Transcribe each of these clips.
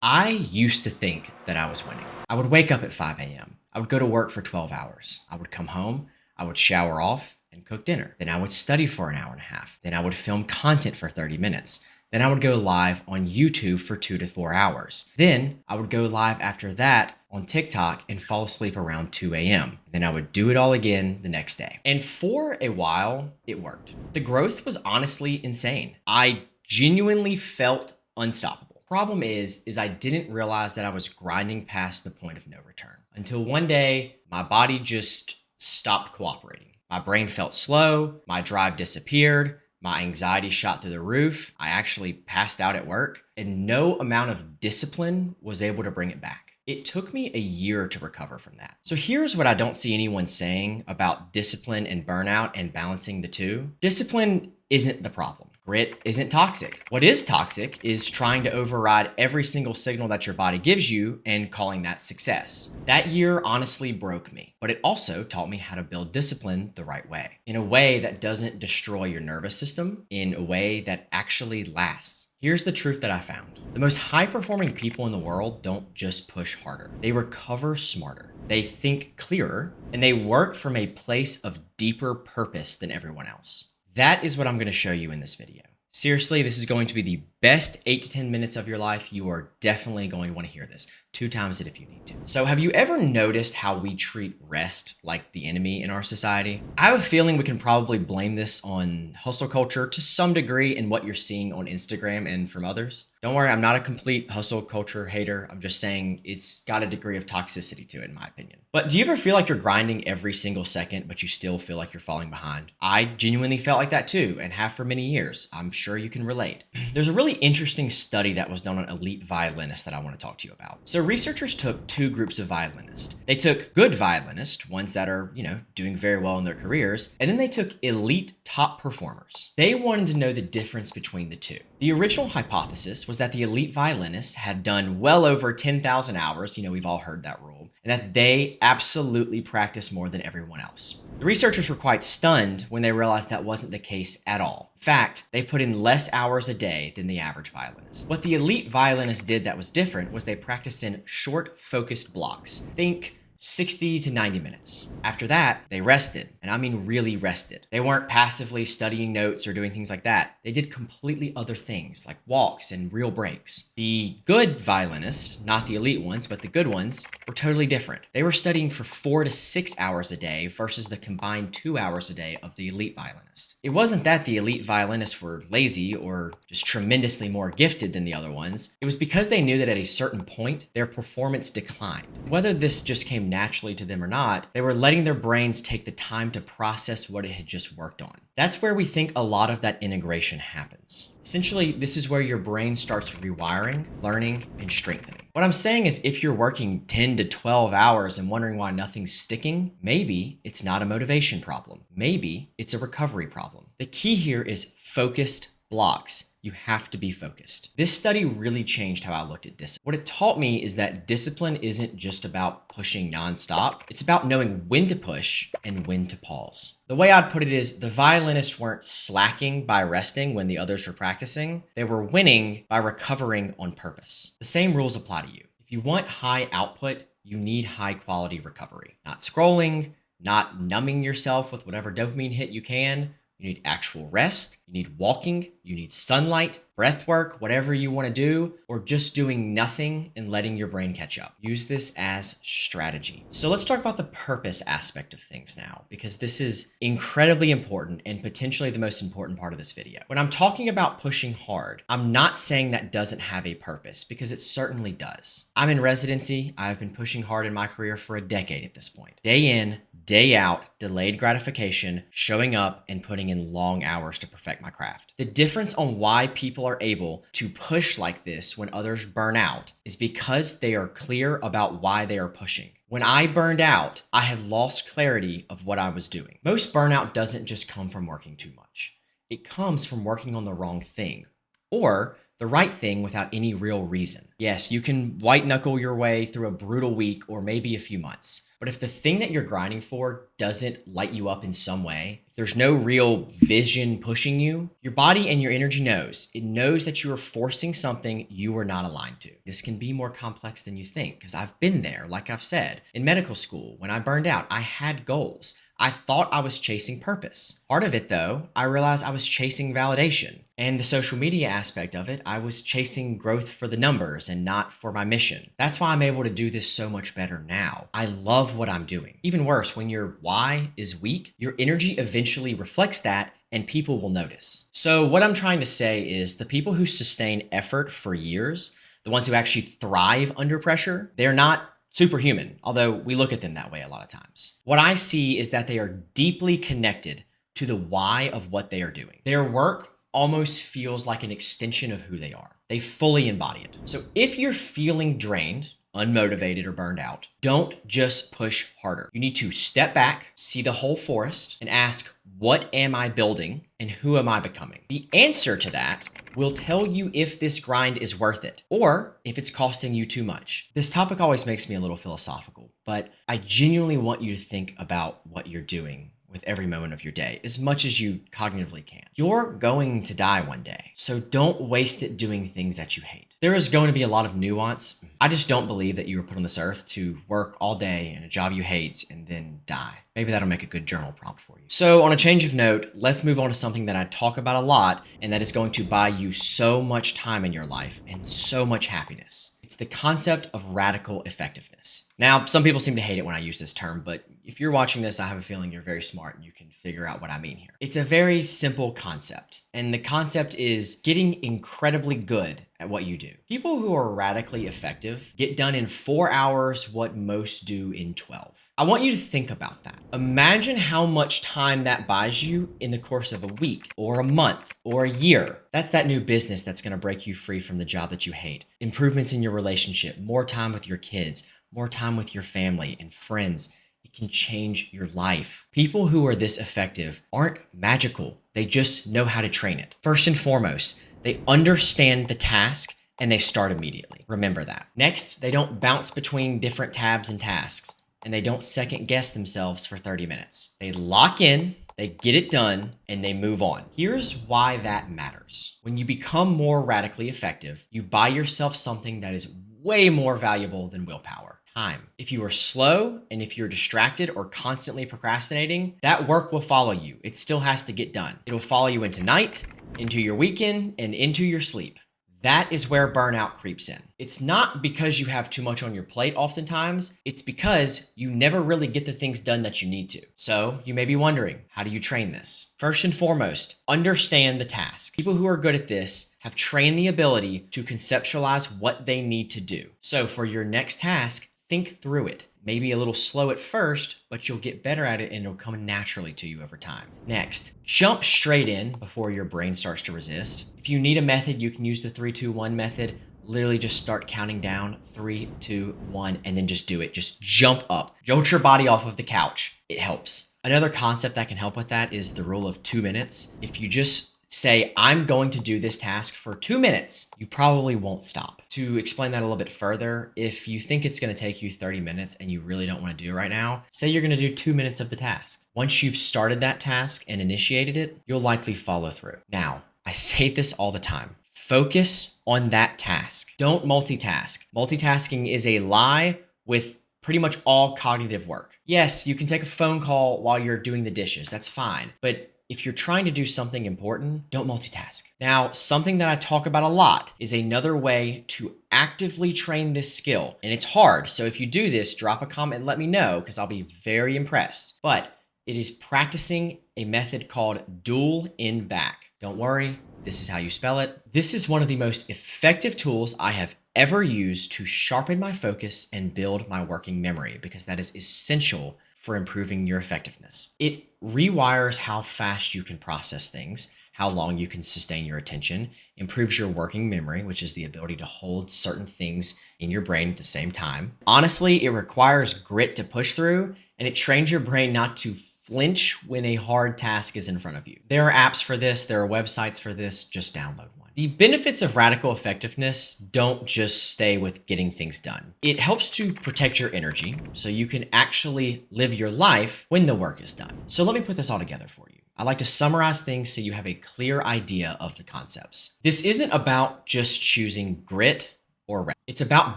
I used to think that I was winning. I would wake up at 5 a.m. I would go to work for 12 hours. I would come home, I would shower off and cook dinner. Then I would study for an hour and a half. Then I would film content for 30 minutes. Then I would go live on YouTube for 2 to 4 hours. Then I would go live after that on TikTok and fall asleep around 2 a.m. Then I would do it all again the next day. And for a while, it worked. The growth was honestly insane. I genuinely felt unstoppable. Problem is I didn't realize that I was grinding past the point of no return until one day my body just stopped cooperating. My brain felt slow, my drive disappeared, my anxiety shot through the roof. I actually passed out at work, and no amount of discipline was able to bring it back. It took me a year to recover from that. So here's what I don't see anyone saying about discipline and burnout and balancing the two. Discipline isn't the problem. Grit isn't toxic. What is toxic is trying to override every single signal that your body gives you and calling that success. That year honestly broke me, but it also taught me how to build discipline the right way, in a way that doesn't destroy your nervous system, in a way that actually lasts. Here's the truth that I found. The most high-performing people in the world don't just push harder. They recover smarter. They think clearer, and they work from a place of deeper purpose than everyone else. That is what I'm going to show you in this video. Seriously, this is going to be the best 8 to 10 minutes of your life. You are definitely going to want to hear this. 2 times it if you need to. So have you ever noticed how we treat rest like the enemy in our society? I have a feeling we can probably blame this on hustle culture to some degree in what you're seeing on Instagram and from others. Don't worry, I'm not a complete hustle culture hater. I'm just saying it's got a degree of toxicity to it, in my opinion. But do you ever feel like you're grinding every single second, but you still feel like you're falling behind? I genuinely felt like that too, and have for many years. I'm sure you can relate. There's a really interesting study that was done on elite violinists that I want to talk to you about. So researchers took 2 groups of violinists. They took good violinists, ones that are, doing very well in their careers, and then they took elite top performers. They wanted to know the difference between the two. The original hypothesis was that the elite violinists had done well over 10,000 hours, we've all heard that rule, and that they absolutely practiced more than everyone else. The researchers were quite stunned when they realized that wasn't the case at all. In fact, they put in less hours a day than the average violinist. What the elite violinists did that was different was they practiced in short, focused blocks. Think 60 to 90 minutes. After that, they rested, and I mean really rested. They weren't passively studying notes or doing things like that. They did completely other things like walks and real breaks. The good violinists, not the elite ones, but the good ones, were totally different. They were studying for 4 to 6 hours a day versus the combined 2 hours a day of the elite violinist. It wasn't that the elite violinists were lazy or just tremendously more gifted than the other ones. It was because they knew that at a certain point, their performance declined. Whether this just came naturally to them or not, they were letting their brains take the time to process what it had just worked on. That's where we think a lot of that integration happens. Essentially, this is where your brain starts rewiring, learning, and strengthening. What I'm saying is if you're working 10 to 12 hours and wondering why nothing's sticking, maybe it's not a motivation problem. Maybe it's a recovery problem. The key here is focused blocks. You have to be focused. This study really changed how I looked at discipline. What it taught me is that discipline isn't just about pushing nonstop. It's about knowing when to push and when to pause. The way I'd put it is the violinists weren't slacking by resting when the others were practicing. They were winning by recovering on purpose. The same rules apply to you. If you want high output, you need high quality recovery. Not scrolling, not numbing yourself with whatever dopamine hit you can. You need actual rest, you need walking, you need sunlight, breath work, whatever you want to do, or just doing nothing and letting your brain catch up. Use this as strategy. So let's talk about the purpose aspect of things now, because this is incredibly important and potentially the most important part of this video. When I'm talking about pushing hard, I'm not saying that doesn't have a purpose, because it certainly does. I'm in residency. I've been pushing hard in my career for a decade at this point. Day in, day out, delayed gratification, showing up and putting in long hours to perfect my craft. The difference on why people are able to push like this when others burn out is because they are clear about why they are pushing. When I burned out, I had lost clarity of what I was doing. Most burnout doesn't just come from working too much. It comes from working on the wrong thing or the right thing without any real reason. Yes, you can white knuckle your way through a brutal week or maybe a few months. But if the thing that you're grinding for doesn't light you up in some way, if there's no real vision pushing you, your body and your energy knows. It knows that you are forcing something you are not aligned to. This can be more complex than you think because I've been there, like I've said. In medical school, when I burned out, I had goals. I thought I was chasing purpose. Part of it, though, I realized I was chasing validation. And the social media aspect of it, I was chasing growth for the numbers and not for my mission. That's why I'm able to do this so much better now. I love what I'm doing. Even worse, when your why is weak, your energy eventually reflects that and people will notice. So what I'm trying to say is the people who sustain effort for years, the ones who actually thrive under pressure, they're not superhuman, although we look at them that way a lot of times. What I see is that they are deeply connected to the why of what they are doing. Their work almost feels like an extension of who they are. They fully embody it. So if you're feeling drained, unmotivated, or burned out, don't just push harder. You need to step back, see the whole forest, and ask, what am I building and who am I becoming? The answer to that will tell you if this grind is worth it or if it's costing you too much. This topic always makes me a little philosophical, but I genuinely want you to think about what you're doing with every moment of your day as much as you cognitively can. You're going to die one day, so don't waste it doing things that you hate. There is going to be a lot of nuance. I just don't believe that you were put on this earth to work all day in a job you hate and then die. Maybe that'll make a good journal prompt for you. So on a change of note, let's move on to something that I talk about a lot and that is going to buy you so much time in your life and so much happiness. It's the concept of radical effectiveness. Now, some people seem to hate it when I use this term, but if you're watching this, I have a feeling you're very smart and you can figure out what I mean here. It's a very simple concept, and the concept is getting incredibly good at what you do. People who are radically effective get done in 4 hours what most do in 12. I want you to think about that. Imagine how much time that buys you in the course of a week or a month or a year. That's that new business that's going to break you free from the job that you hate. Improvements in your relationship, more time with your kids, more time with your family and friends. It can change your life. People who are this effective aren't magical. They just know how to train it. First and foremost, they understand the task and they start immediately. Remember that. Next, they don't bounce between different tabs and tasks, and they don't second guess themselves for 30 minutes. They lock in, they get it done, and they move on. Here's why that matters. When you become more radically effective, you buy yourself something that is way more valuable than willpower. Time. If you are slow and if you're distracted or constantly procrastinating, that work will follow you. It still has to get done. It'll follow you into night, into your weekend, and into your sleep. That is where burnout creeps in. It's not because you have too much on your plate oftentimes, it's because you never really get the things done that you need to. So you may be wondering, how do you train this? First and foremost, understand the task. People who are good at this have trained the ability to conceptualize what they need to do. So for your next task, think through it. Maybe a little slow at first, but you'll get better at it and it'll come naturally to you over time. Next, jump straight in before your brain starts to resist. If you need a method, you can use the 3-2-1 method. Literally just start counting down 3, 2, 1, and then just do it. Just jump up. Jolt your body off of the couch. It helps. Another concept that can help with that is the rule of 2 minutes. If you just say, I'm going to do this task for 2 minutes, you probably won't stop. To explain that a little bit further, if you think it's going to take you 30 minutes and you really don't want to do it right now, say you're going to do 2 minutes of the task. Once you've started that task and initiated it, you'll likely follow through. Now, I say this all the time. Focus on that task. Don't multitask. Multitasking is a lie with pretty much all cognitive work. Yes, you can take a phone call while you're doing the dishes. That's fine. But if you're trying to do something important, don't multitask. Now, something that I talk about a lot is another way to actively train this skill. And it's hard. So if you do this, drop a comment and let me know because I'll be very impressed. But it is practicing a method called dual in back. Don't worry, this is how you spell it. This is one of the most effective tools I have ever used to sharpen my focus and build my working memory because that is essential for improving your effectiveness. It rewires how fast you can process things, how long you can sustain your attention, improves your working memory, which is the ability to hold certain things in your brain at the same time. Honestly, it requires grit to push through, and it trains your brain not to flinch when a hard task is in front of you. There are apps for this, there are websites for this, just download one. The benefits of radical effectiveness don't just stay with getting things done. It helps to protect your energy so you can actually live your life when the work is done. So let me put this all together for you. I like to summarize things so you have a clear idea of the concepts. This isn't about just choosing grit or rest. It's about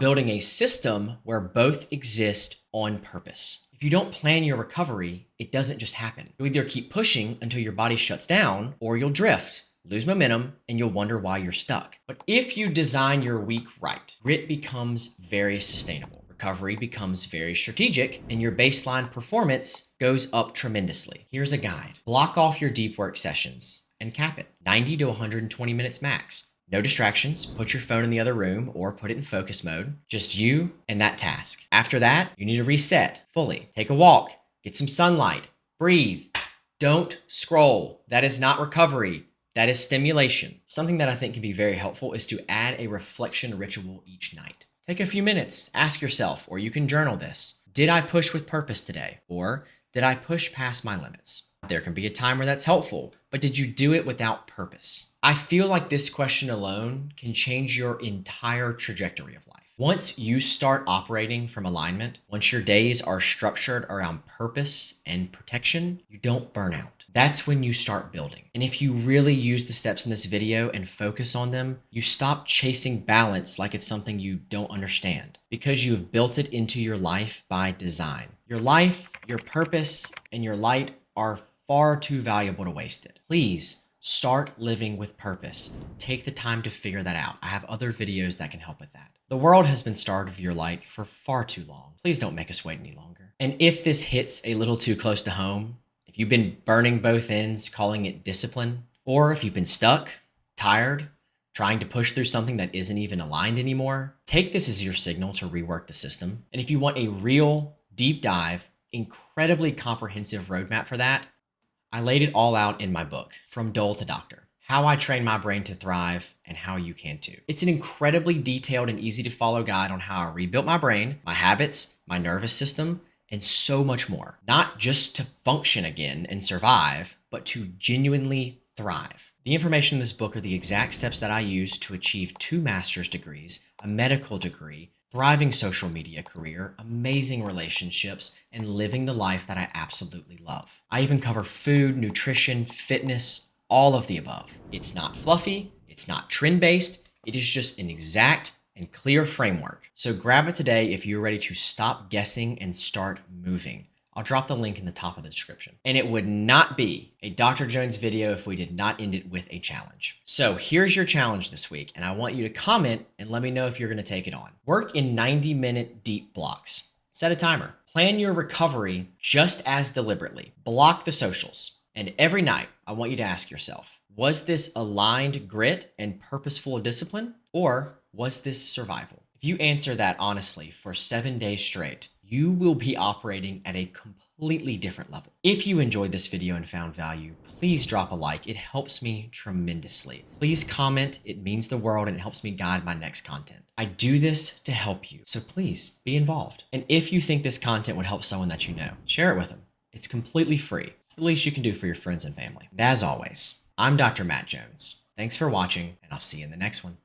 building a system where both exist on purpose. If you don't plan your recovery, it doesn't just happen. You'll either keep pushing until your body shuts down, or you'll drift, lose momentum, and you'll wonder why you're stuck. But if you design your week right, grit becomes very sustainable. Recovery becomes very strategic, and your baseline performance goes up tremendously. Here's a guide. Block off your deep work sessions and cap it. 90 to 120 minutes max. No distractions. Put your phone in the other room or put it in focus mode. Just you and that task. After that, you need to reset fully. Take a walk. Get some sunlight. Breathe. Don't scroll. That is not recovery. That is stimulation. Something that I think can be very helpful is to add a reflection ritual each night. Take a few minutes. Ask yourself, or you can journal this. Did I push with purpose today? Or did I push past my limits? There can be a time where that's helpful, but did you do it without purpose? I feel like this question alone can change your entire trajectory of life. Once you start operating from alignment, once your days are structured around purpose and protection, you don't burn out. That's when you start building. And if you really use the steps in this video and focus on them, you stop chasing balance like it's something you don't understand, because you have built it into your life by design. Your life, your purpose, and your light are far too valuable to waste it. Please start living with purpose. Take the time to figure that out. I have other videos that can help with that. The world has been starved of your light for far too long. Please don't make us wait any longer. And if this hits a little too close to home, if you've been burning both ends, calling it discipline, or if you've been stuck, tired, trying to push through something that isn't even aligned anymore, take this as your signal to rework the system. And if you want a real, deep dive, incredibly comprehensive roadmap for that, I laid it all out in my book, From Dull to Doctor: How I Train My Brain to Thrive and How You Can Too. It's an incredibly detailed and easy to follow guide on how I rebuilt my brain, my habits, my nervous system, and so much more. Not just to function again and survive, but to genuinely thrive. The information in this book are the exact steps that I used to achieve 2 master's degrees, a medical degree, thriving social media career, amazing relationships, and living the life that I absolutely love. I even cover food, nutrition, fitness, all of the above. It's not fluffy, it's not trend-based, it is just an exact and clear framework. So grab it today if you're ready to stop guessing and start moving. I'll drop the link in the top of the description. And it would not be a Dr. Jones video if we did not end it with a challenge. So here's your challenge this week, and I want you to comment and let me know if you're gonna take it on. Work in 90-minute deep blocks. Set a timer. Plan your recovery just as deliberately. Block the socials. And every night, I want you to ask yourself, was this aligned grit and purposeful discipline, or was this survival? If you answer that honestly for 7 days straight, you will be operating at a completely different level. If you enjoyed this video and found value, please drop a like. It helps me tremendously. Please comment. It means the world and it helps me guide my next content. I do this to help you, so please be involved. And if you think this content would help someone that you know, share it with them. It's completely free. It's the least you can do for your friends and family. And as always, I'm Dr. Matt Jones. Thanks for watching, and I'll see you in the next one.